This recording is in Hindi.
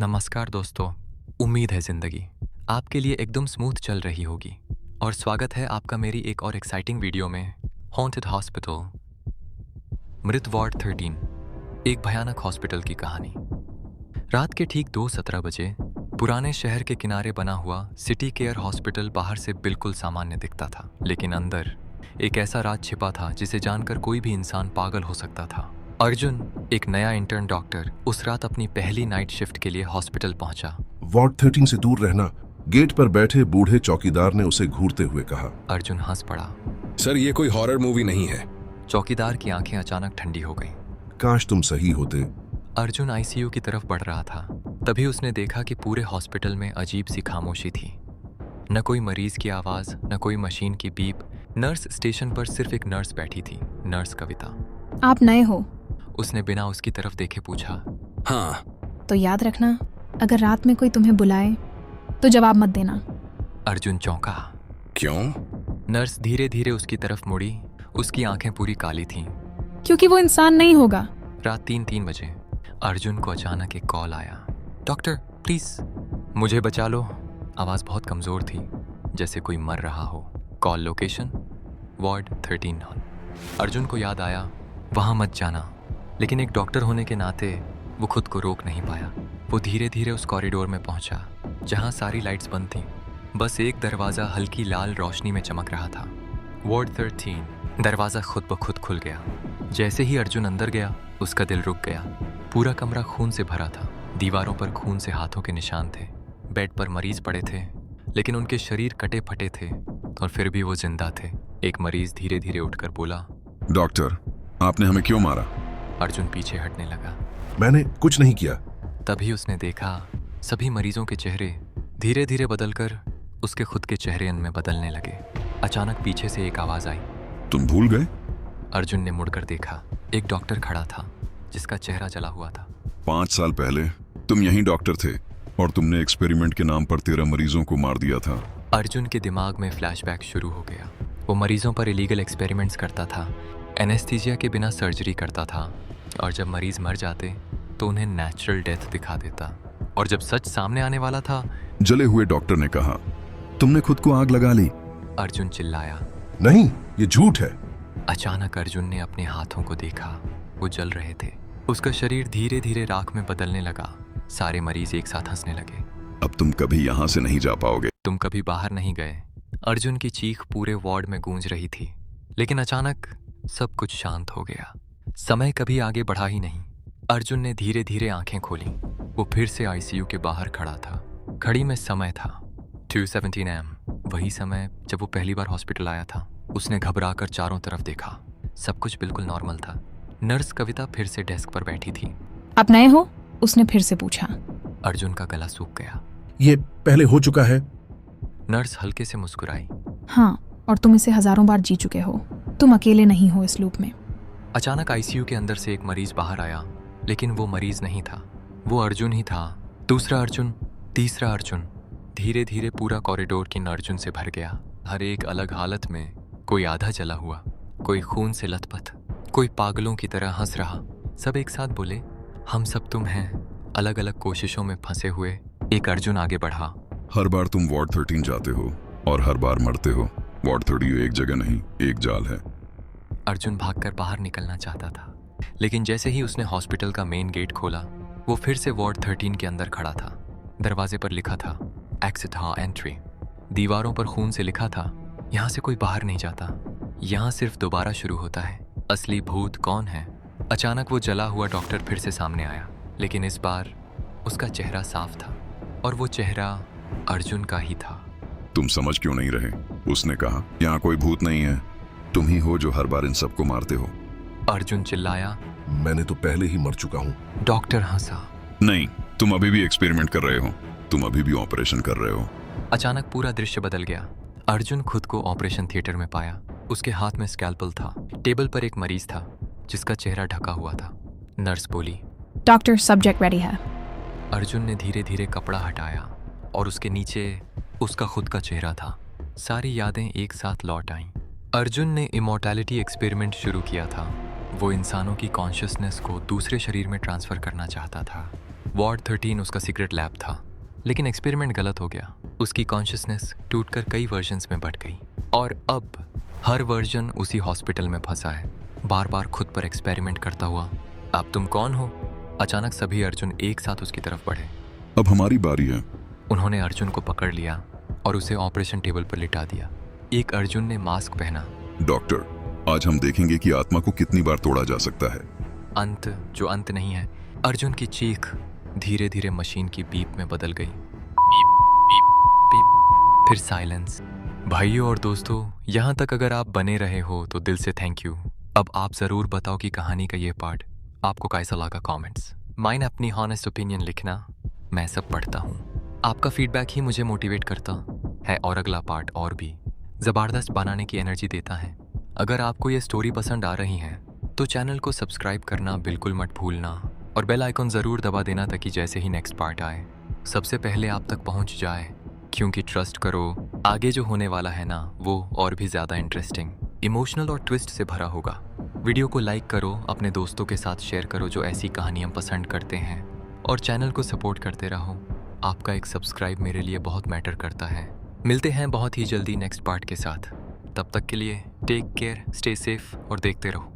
नमस्कार दोस्तों। उम्मीद है ज़िंदगी आपके लिए एकदम स्मूथ चल रही होगी और स्वागत है आपका मेरी एक और एक्साइटिंग वीडियो में। हॉन्टेड हॉस्पिटल, मृत वार्ड 13, एक भयानक हॉस्पिटल की कहानी। रात के ठीक 2:17 बजे पुराने शहर के किनारे बना हुआ सिटी केयर हॉस्पिटल बाहर से बिल्कुल सामान्य दिखता था, लेकिन अंदर एक ऐसा राज छिपा था जिसे जानकर कोई भी इंसान पागल हो सकता था। अर्जुन, एक नया इंटर्न डॉक्टर, उस रात अपनी पहली नाइट शिफ्ट के लिए हॉस्पिटल पहुंचा। वार्ड 13 से दूर रहना, गेट पर बैठे बूढ़े चौकीदार ने उसे घूरते हुए कहा। अर्जुन हंस पड़ा। सर, ये कोई हॉरर मूवी नहीं है। चौकीदार की आंखें अचानक ठंडी हो गईं। काश तुम सही होते। अर्जुन आईसीयू की तरफ बढ़ रहा था, तभी उसने देखा कि पूरे हॉस्पिटल में अजीब सी खामोशी थी। न कोई मरीज की आवाज, न कोई मशीन की बीप। नर्स स्टेशन पर सिर्फ एक नर्स बैठी थी, नर्स कविता। आप नए हो? उसने बिना उसकी तरफ देखे पूछा। हाँ। तो याद रखना, अगर रात में कोई तुम्हें बुलाए तो जवाब मत देना। अर्जुन चौंका। क्यों? नर्स धीरे धीरे उसकी तरफ मुड़ी। उसकी आंखें पूरी काली थीं। क्योंकि वो इंसान नहीं होगा। रात 3 बजे अर्जुन को अचानक एक कॉल आया। डॉक्टर प्लीज मुझे बचा लो। आवाज़ बहुत कमज़ोर थी, जैसे कोई मर रहा हो। Call location ward 13। अर्जुन को याद आया, वहाँ मत जाना, लेकिन एक डॉक्टर होने के नाते वो खुद को रोक नहीं पाया। वो धीरे धीरे उस कॉरिडोर में पहुंचा जहां सारी लाइट्स बंद थीं। बस एक दरवाज़ा हल्की लाल रोशनी में चमक रहा था। वार्ड 13। दरवाज़ा खुद ब खुद खुल गया। जैसे ही अर्जुन अंदर गया, उसका दिल रुक गया। पूरा कमरा खून से भरा था। दीवारों पर खून से हाथों के निशान थे। बेड पर मरीज पड़े थे, लेकिन उनके शरीर कटे फटे थे और फिर भी वो जिंदा थे। एक मरीज धीरे धीरे उठकर बोला, डॉक्टर, आपने हमें क्यों मारा? अर्जुन पीछे हटने लगा। मैंने कुछ नहीं किया। तभी उसने देखा सभी मरीजों के चेहरे धीरे धीरे बदलकर उसके खुद के चेहरे में बदलने लगे। अचानक पीछे से एक आवाज आई। तुम भूल गए? अर्जुन ने मुड़कर देखा। एक डॉक्टर खड़ा था जिसका चेहरा जला हुआ था। 5 साल पहले तुम यहीं डॉक्टर थे और तुमने एक्सपेरिमेंट के नाम पर 13 मरीजों को मार दिया था। अर्जुन के दिमाग में फ्लैशबैक शुरू हो गया। वो मरीजों पर इलीगल एक्सपेरिमेंट्स करता था, एनेस्थीसिया के बिना सर्जरी करता था, और जब मरीज मर जाते तो उन्हें नेचुरल डेथ दिखा देता। और जब सच सामने आने वाला था, जले हुए डॉक्टर ने कहा, तुमने खुद को आग लगा ली। अर्जुन चिल्लाया, नहीं, ये झूठ है। अचानक अर्जुन ने अपने हाथों को देखा। वो जल रहे थे। उसका शरीर धीरे धीरे राख में बदलने लगा। सारे मरीज एक साथ हंसने लगे। अब तुम कभी यहाँ से नहीं जा पाओगे। तुम कभी बाहर नहीं गए। अर्जुन की चीख पूरे वार्ड में गूंज रही थी। लेकिन अचानक सब कुछ शांत हो गया। समय कभी आगे बढ़ा ही नहीं। अर्जुन ने धीरे धीरे आंखें खोली। वो फिर से आईसीयू के बाहर खड़ा था। घड़ी में समय था 2:17 AM, वही समय जब वो पहली बार हॉस्पिटल आया था। उसने घबराकर चारों तरफ देखा। सब कुछ बिल्कुल नॉर्मल था। नर्स कविता फिर से डेस्क पर बैठी थी। आप नए हो? उसने फिर से पूछा। अर्जुन का गला सूख गया। ये पहले हो चुका है। नर्स हल्के से मुस्कुराई। हाँ, और तुम इसे हजारों बार जी चुके हो। तुम अकेले नहीं हो इस लूप में। अचानक आईसीयू के अंदर से एक मरीज बाहर आया, लेकिन वो मरीज नहीं था। वो अर्जुन ही था। दूसरा अर्जुन, तीसरा अर्जुन। धीरे धीरे पूरा कॉरिडोर किन अर्जुन से भर गया। हर एक अलग हालत में। कोई आधा जला हुआ, कोई खून से लथपथ, कोई पागलों की तरह हंस रहा। सब एक साथ बोले, हम सब तुम हैं। अलग अलग कोशिशों में फंसे हुए एक अर्जुन आगे बढ़ा। हर बार तुम वार्ड 13 जाते हो और हर बार मरते हो। वार्ड 13 एक जगह नहीं, एक जाल है। अर्जुन भागकर बाहर निकलना चाहता था, लेकिन जैसे ही उसने हॉस्पिटल का मेन गेट खोला, वो फिर से वार्ड 13 के अंदर खड़ा था। दरवाजे पर लिखा था एक्सिट हाँ एंट्री। दीवारों पर खून से लिखा था, यहाँ से कोई बाहर नहीं जाता, यहाँ सिर्फ दोबारा शुरू होता है। असली भूत कौन है? अचानक वो जला हुआ डॉक्टर फिर से सामने आया, लेकिन इस बार उसका चेहरा साफ था और वो चेहरा अर्जुन का ही था। तुम समझ क्यों नहीं रहे? उसने कहा, यहाँ कोई भूत नहीं है, तुम ही हो जो हर बार इन सबको मारते हो। अर्जुन चिल्लाया, मैंने तो पहले ही मर चुका हूँ। डॉक्टर हंसा। नहीं, तुम अभी भी एक्सपेरिमेंट कर रहे हो, तुम अभी भी ऑपरेशन कर रहे हो। अचानक पूरा दृश्य बदल गया। अर्जुन खुद को ऑपरेशन थिएटर में पाया। उसके हाथ में स्कैल्पल था। टेबल पर एक मरीज था जिसका चेहरा ढका हुआ था। नर्स बोली, डॉक्टर, सब्जेक्ट रेडी है। अर्जुन ने धीरे धीरे कपड़ा हटाया और उसके नीचे उसका खुद का चेहरा था। सारी यादें एक साथ लौट आईं। अर्जुन ने इमॉर्टैलिटी एक्सपेरिमेंट शुरू किया था। वो इंसानों की कॉन्शियसनेस को दूसरे शरीर में ट्रांसफ़र करना चाहता था। वार्ड 13 उसका सीक्रेट लैब था, लेकिन एक्सपेरिमेंट गलत हो गया। उसकी कॉन्शियसनेस टूटकर कई वर्जन्स में बढ़ गई और अब हर वर्जन उसी हॉस्पिटल में फंसा है, बार बार खुद पर एक्सपेरिमेंट करता हुआ। अब तुम कौन हो? अचानक सभी अर्जुन एक साथ उसकी तरफ बढ़े। अब हमारी बारी है। उन्होंने अर्जुन को पकड़ लिया और उसे ऑपरेशन टेबल पर लिटा दिया। एक अर्जुन ने मास्क पहना। डॉक्टर, आज हम देखेंगे कि आत्मा को कितनी बार तोड़ा जा सकता है। अंत जो अंत नहीं है। अर्जुन की चीख धीरे धीरे मशीन की बीप में बदल गई। बीप, बीप, बीप, फिर साइलेंस। भाइयों और दोस्तों, यहाँ तक अगर आप बने रहे हो तो दिल से थैंक यू। अब आप जरूर बताओ कि कहानी का ये पार्ट आपको कैसा लगा। कमेंट्स माइन अपनी हॉनेस्ट ओपिनियन लिखना, मैं सब पढ़ता हूँ। आपका फीडबैक ही मुझे मोटिवेट करता है और अगला पार्ट और भी ज़बरदस्त बनाने की एनर्जी देता है। अगर आपको ये स्टोरी पसंद आ रही है तो चैनल को सब्सक्राइब करना बिल्कुल मत भूलना और बेल आइकॉन ज़रूर दबा देना ताकि जैसे ही नेक्स्ट पार्ट आए सबसे पहले आप तक पहुंच जाए। क्योंकि ट्रस्ट करो, आगे जो होने वाला है ना वो और भी ज़्यादा इंटरेस्टिंग, इमोशनल और ट्विस्ट से भरा होगा। वीडियो को लाइक करो, अपने दोस्तों के साथ शेयर करो जो ऐसी कहानियाँ पसंद करते हैं और चैनल को सपोर्ट करते रहो। आपका एक सब्सक्राइब मेरे लिए बहुत मैटर करता है। मिलते हैं बहुत ही जल्दी नेक्स्ट पार्ट के साथ। तब तक के लिए टेक केयर, स्टे सेफ और देखते रहो।